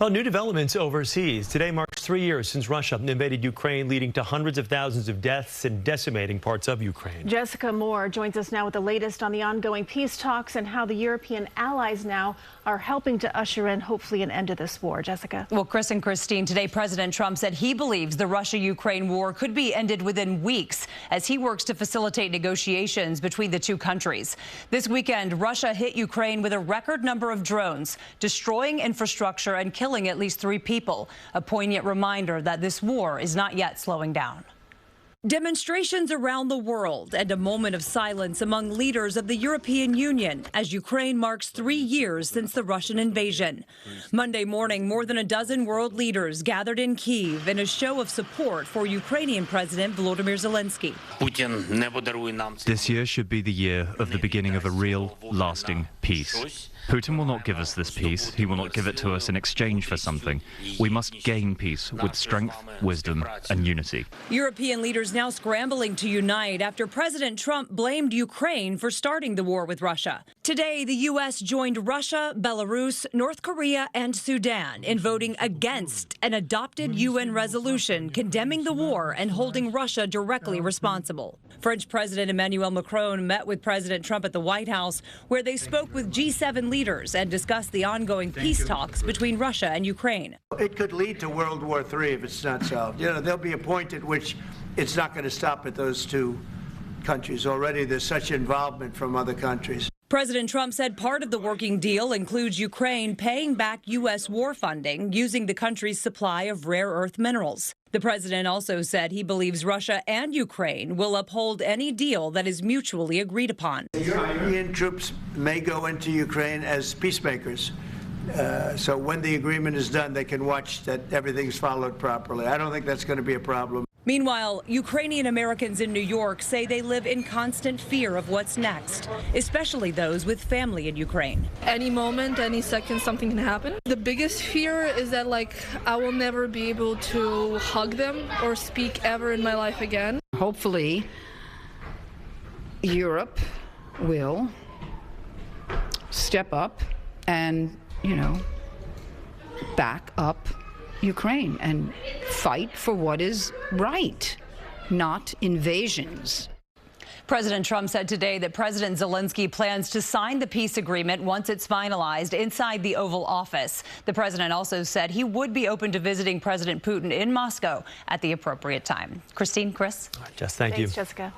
Well, new developments overseas. Today marks 3 years since Russia invaded Ukraine, leading to hundreds of thousands of deaths and decimating parts of Ukraine. Jessica Moore joins us now with the latest on the ongoing peace talks and how the European allies now are helping to usher in, hopefully, an end to this war. Jessica. Well, Chris and Christine, today President Trump said he believes the Russia-Ukraine war could be ended within weeks as he works to facilitate negotiations between the two countries. This weekend, Russia hit Ukraine with a record number of drones, destroying infrastructure and killing at least 3 people, a poignant reminder that this war is not yet slowing down. Demonstrations around the world and a moment of silence among leaders of the European Union as Ukraine marks 3 years since the Russian invasion. Monday morning, more than a dozen world leaders gathered in Kyiv in a show of support for Ukrainian President Volodymyr Zelensky. This year should be the year of the beginning of a real, lasting peace. Putin will not give us this peace. He will not give it to us in exchange for something. We must gain peace with strength, wisdom, and unity. European leaders now scrambling to unite after President Trump blamed Ukraine for starting the war with Russia. Today, the U.S. joined Russia, Belarus, North Korea, and Sudan in voting against an adopted UN resolution condemning the war and holding Russia directly responsible. French President Emmanuel Macron met with President Trump at the White House, where they spoke with G7 leaders and discussed the ongoing peace talks between Russia and Ukraine. It could lead to World War III if it's not solved. You know, there'll be a point at which it's not going to stop at those two countries. Already there's such involvement from other countries. President Trump said part of the working deal includes Ukraine paying back U.S. war funding using the country's supply of rare earth minerals. The president also said he believes Russia and Ukraine will uphold any deal that is mutually agreed upon. European troops may go into Ukraine as peacemakers. So when the agreement is done, they can watch that everything's followed properly. I don't think that's going to be a problem. Meanwhile, Ukrainian Americans in New York say they live in constant fear of what's next, especially those with family in Ukraine. Any moment, any second, something can happen. The biggest fear is that, I will never be able to hug them or speak ever in my life again. Hopefully, Europe will step up and, back up Ukraine and fight for what is right, not invasions. President Trump said today that President Zelensky plans to sign the peace agreement once it's finalized inside the Oval Office. The president also said he would be open to visiting President Putin in Moscow at the appropriate time. Christine, Chris? Jess, thank you. Thanks, Jessica.